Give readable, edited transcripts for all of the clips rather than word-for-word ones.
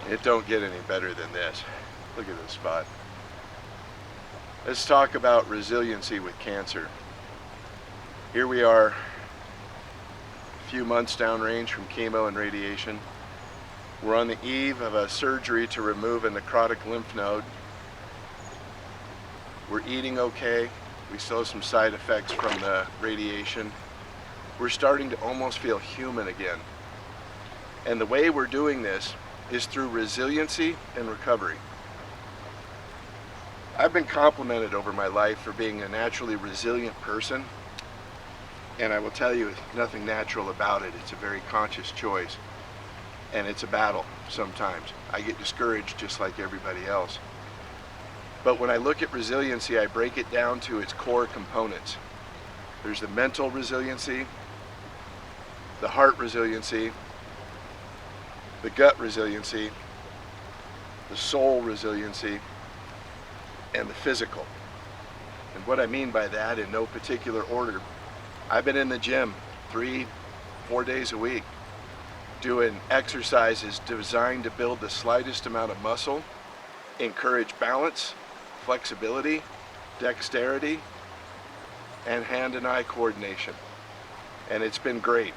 It don't get any better than this. Look at this spot. Let's talk about resiliency with cancer. Here we are, a few months downrange from chemo and radiation. We're on the eve of a surgery to remove a necrotic lymph node. We're eating okay. We still have some side effects from the radiation. We're starting to almost feel human again. And the way we're doing this is through resiliency and recovery. I've been complimented over my life for being a naturally resilient person, and I will tell you, nothing natural about it. It's a very conscious choice, and it's a battle sometimes. I get discouraged just like everybody else. But when I look at resiliency, I break it down to its core components. There's the mental resiliency, the heart resiliency, the gut resiliency, the soul resiliency, and the physical. And what I mean by that, in no particular order, I've been in the gym 3-4 days a week doing exercises designed to build the slightest amount of muscle, encourage balance, flexibility, dexterity, and hand and eye coordination. And it's been great.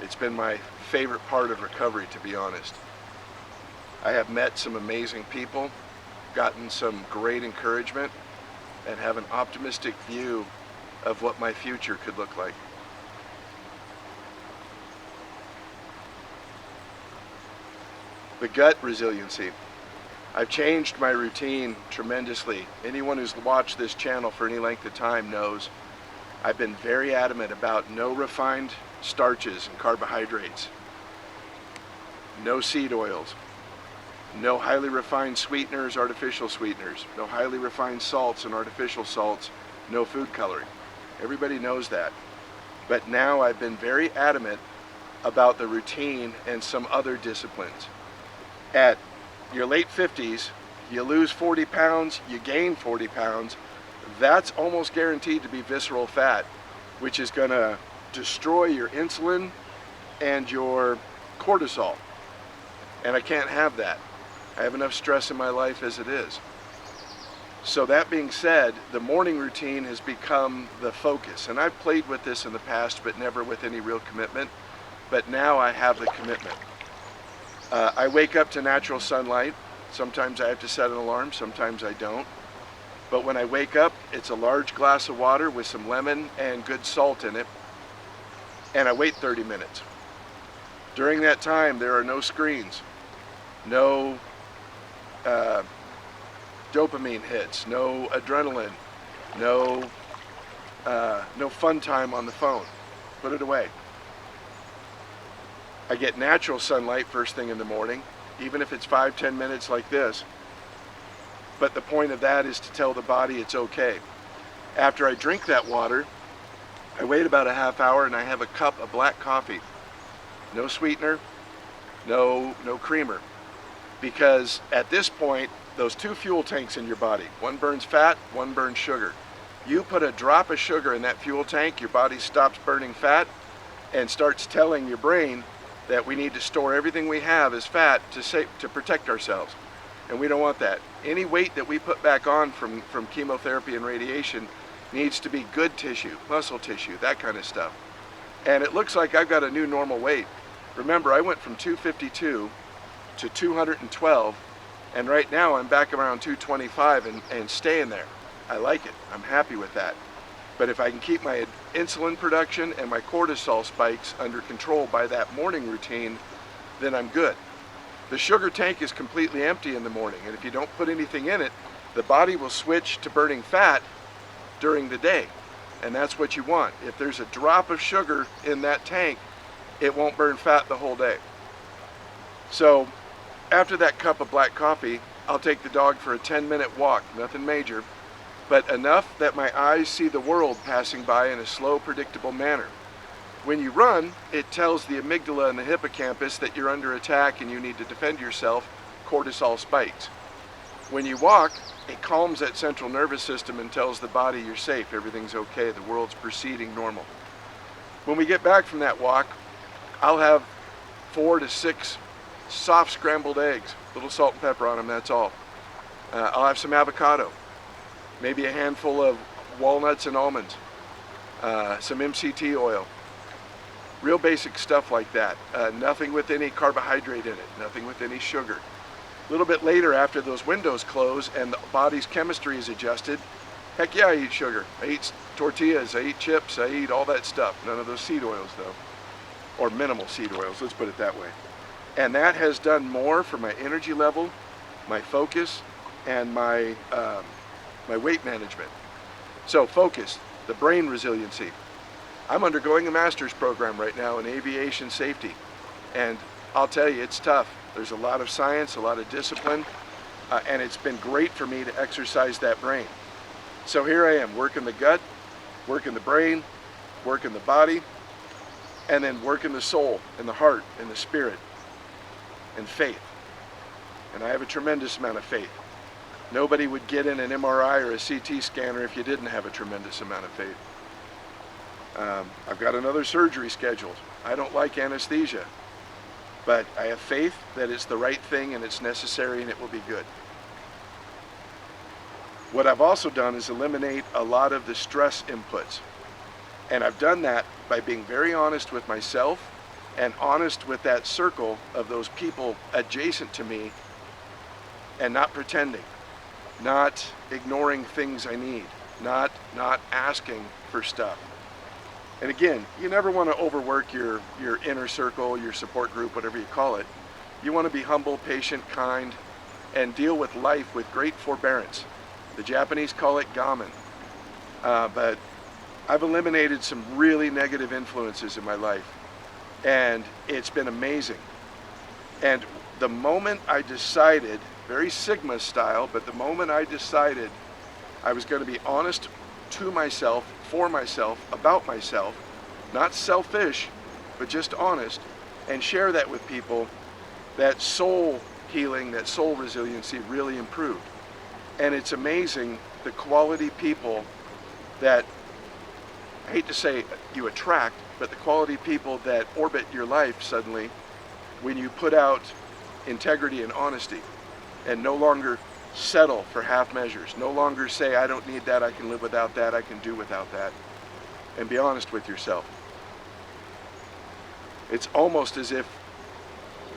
It's been my favorite part of recovery, to be honest. I have met some amazing people, gotten some great encouragement, and have an optimistic view of what my future could look like. The gut resiliency. I've changed my routine tremendously. Anyone who's watched this channel for any length of time knows I've been very adamant about no refined starches and carbohydrates, no seed oils, no highly refined sweeteners, artificial sweeteners, no highly refined salts and artificial salts, no food coloring. Everybody knows that. But now I've been very adamant about the routine and some other disciplines. At your late 50s, you lose 40 pounds, you gain 40 pounds, that's almost guaranteed to be visceral fat, which is going to destroy your insulin and your cortisol. And I can't have that. I have enough stress in my life as it is. So that being said, the morning routine has become the focus. And I've played with this in the past, but never with any real commitment. But now I have the commitment. I wake up to natural sunlight. Sometimes I have to set an alarm, sometimes I don't. But when I wake up, it's a large glass of water with some lemon and good salt in it. And I wait 30 minutes. During that time, there are no screens, no dopamine hits, no adrenaline, no fun time on the phone. Put it away. I get natural sunlight first thing in the morning, even if it's 5-10 minutes like this. But the point of that is to tell the body it's okay. After I drink that water, I wait about a half hour and I have a cup of black coffee. No sweetener, no creamer. Because at this point, those two fuel tanks in your body, one burns fat, one burns sugar. You put a drop of sugar in that fuel tank, your body stops burning fat and starts telling your brain that we need to store everything we have as fat to protect ourselves. And we don't want that. Any weight that we put back on from chemotherapy and radiation needs to be good tissue, muscle tissue, that kind of stuff. And it looks like I've got a new normal weight. Remember, I went from 252 to 212, and right now I'm back around 225 and staying there. I like it. I'm happy with that. But if I can keep my insulin production and my cortisol spikes under control by that morning routine, then I'm good. The sugar tank is completely empty in the morning, and if you don't put anything in it, the body will switch to burning fat during the day. And that's what you want. If there's a drop of sugar in that tank, it won't burn fat the whole day. So after that cup of black coffee, I'll take the dog for a 10-minute walk, nothing major, but enough that my eyes see the world passing by in a slow, predictable manner. When you run, it tells the amygdala and the hippocampus that you're under attack and you need to defend yourself. Cortisol spikes. When you walk, it calms that central nervous system and tells the body you're safe, everything's okay, the world's proceeding normal. When we get back from that walk, I'll have 4 to 6 soft scrambled eggs, little salt and pepper on them, that's all. I'll have some avocado, maybe a handful of walnuts and almonds, some MCT oil. Real basic stuff like that. Nothing with any carbohydrate in it, nothing with any sugar. A little bit later, after those windows close and the body's chemistry is adjusted, heck yeah, I eat sugar. I eat tortillas, I eat chips, I eat all that stuff. None of those seed oils though, or minimal seed oils, let's put it that way. And that has done more for my energy level, my focus, and my weight management. So focus, the brain resiliency. I'm undergoing a master's program right now in aviation safety, and I'll tell you, it's tough. There's a lot of science, a lot of discipline, and it's been great for me to exercise that brain. So here I am, working the gut, working the brain, working the body, and then working the soul and the heart and the spirit and faith. And I have a tremendous amount of faith. Nobody would get in an MRI or a CT scanner if you didn't have a tremendous amount of faith. I've got another surgery scheduled. I don't like anesthesia, but I have faith that it's the right thing and it's necessary and it will be good. What I've also done is eliminate a lot of the stress inputs. And I've done that by being very honest with myself and honest with that circle of those people adjacent to me, and not pretending, not ignoring things I need, not asking for stuff. And again, you never want to overwork your inner circle, your support group, whatever you call it. You want to be humble, patient, kind, and deal with life with great forbearance. The Japanese call it gamen. But I've eliminated some really negative influences in my life, and it's been amazing. And the moment I decided, very Sigma style, but the moment I decided I was going to be honest to myself, for myself, about myself, not selfish, but just honest, and share that with people, that soul healing, that soul resiliency really improved. And it's amazing the quality people that, I hate to say you attract, but the quality people that orbit your life suddenly when you put out integrity and honesty and no longer settle for half measures, no longer say I don't need that, I can live without that, I can do without that, and be honest with yourself. It's almost as if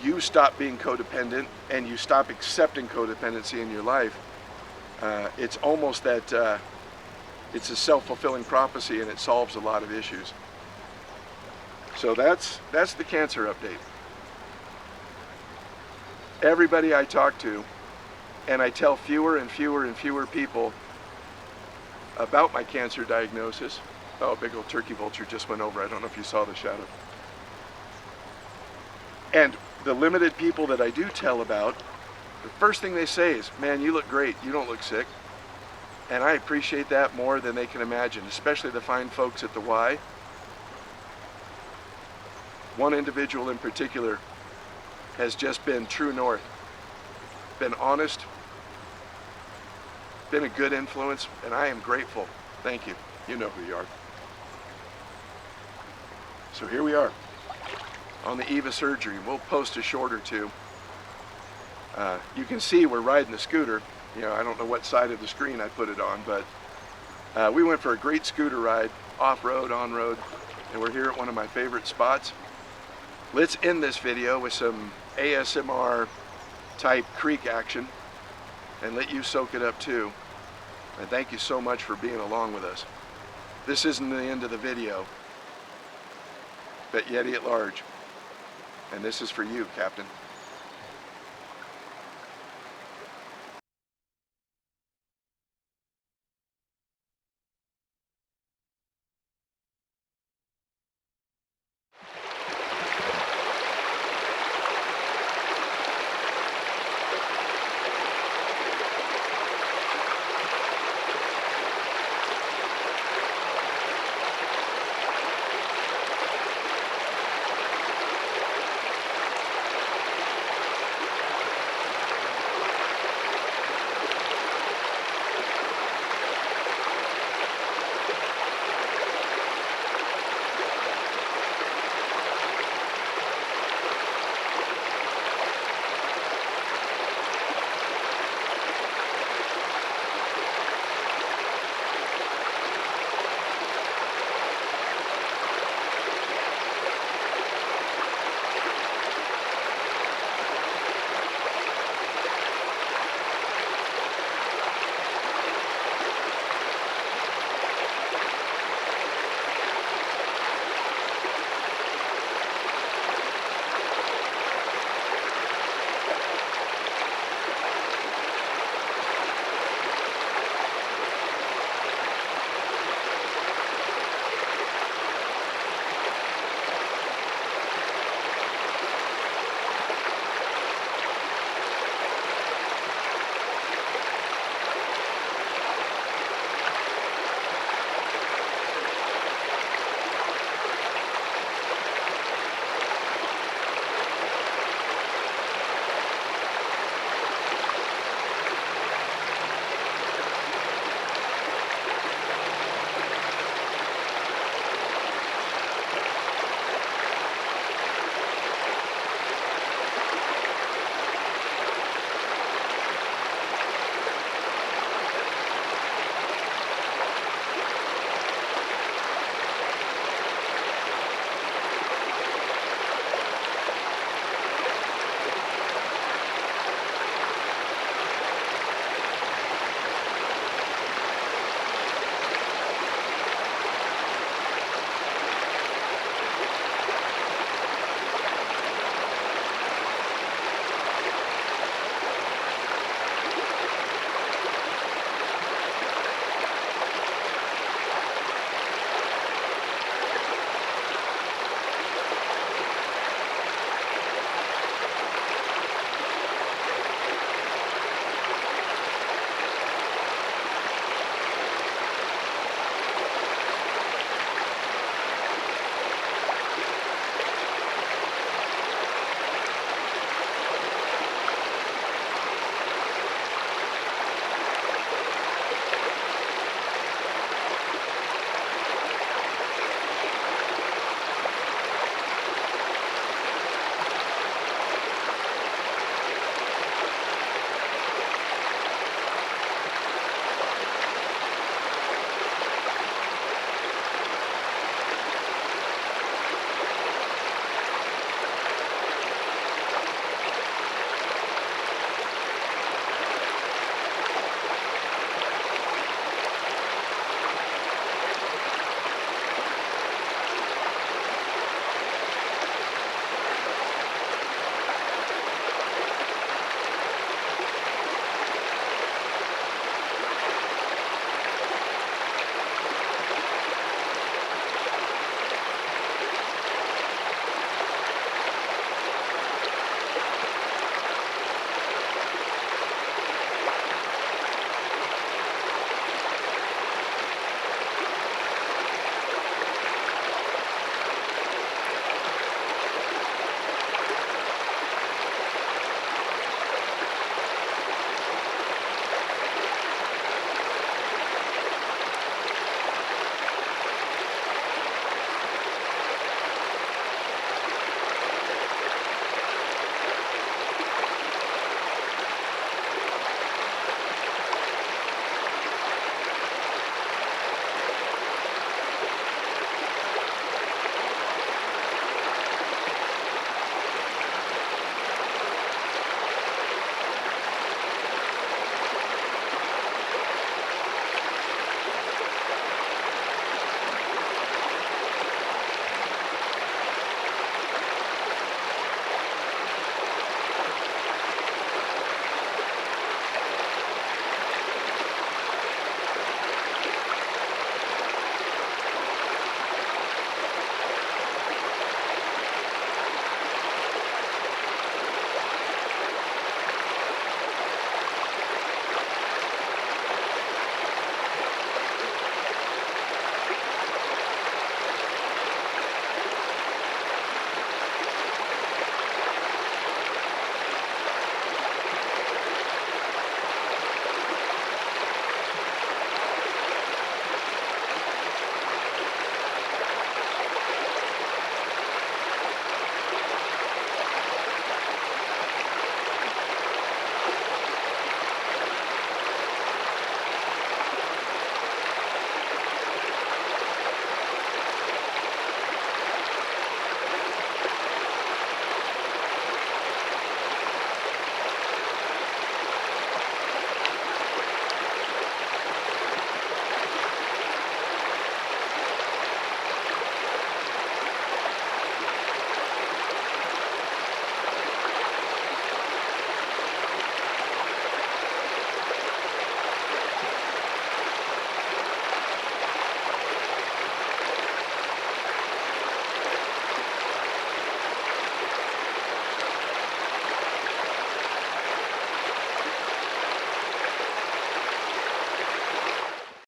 you stop being codependent and you stop accepting codependency in your life. It's almost that it's a self-fulfilling prophecy, and it solves a lot of issues. So that's the cancer update. Everybody I talk to, and I tell fewer and fewer and fewer people about my cancer diagnosis. Oh, a big old turkey vulture just went over. I don't know if you saw the shadow. And the limited people that I do tell about, the first thing they say is, man, you look great, you don't look sick. And I appreciate that more than they can imagine, especially the fine folks at the Y. One individual in particular has just been true north, been honest, been a good influence, and I am grateful. Thank you. You know who you are. So here we are on the eve of surgery. We'll post a short or two. You can see we're riding the scooter. You know, I don't know what side of the screen I put it on, but we went for a great scooter ride, off-road, on-road, and we're here at one of my favorite spots. Let's end this video with some ASMR type creek action and let you soak it up too. And thank you so much for being along with us. This isn't the end of the video, but Yeti at large. And this is for you, Captain.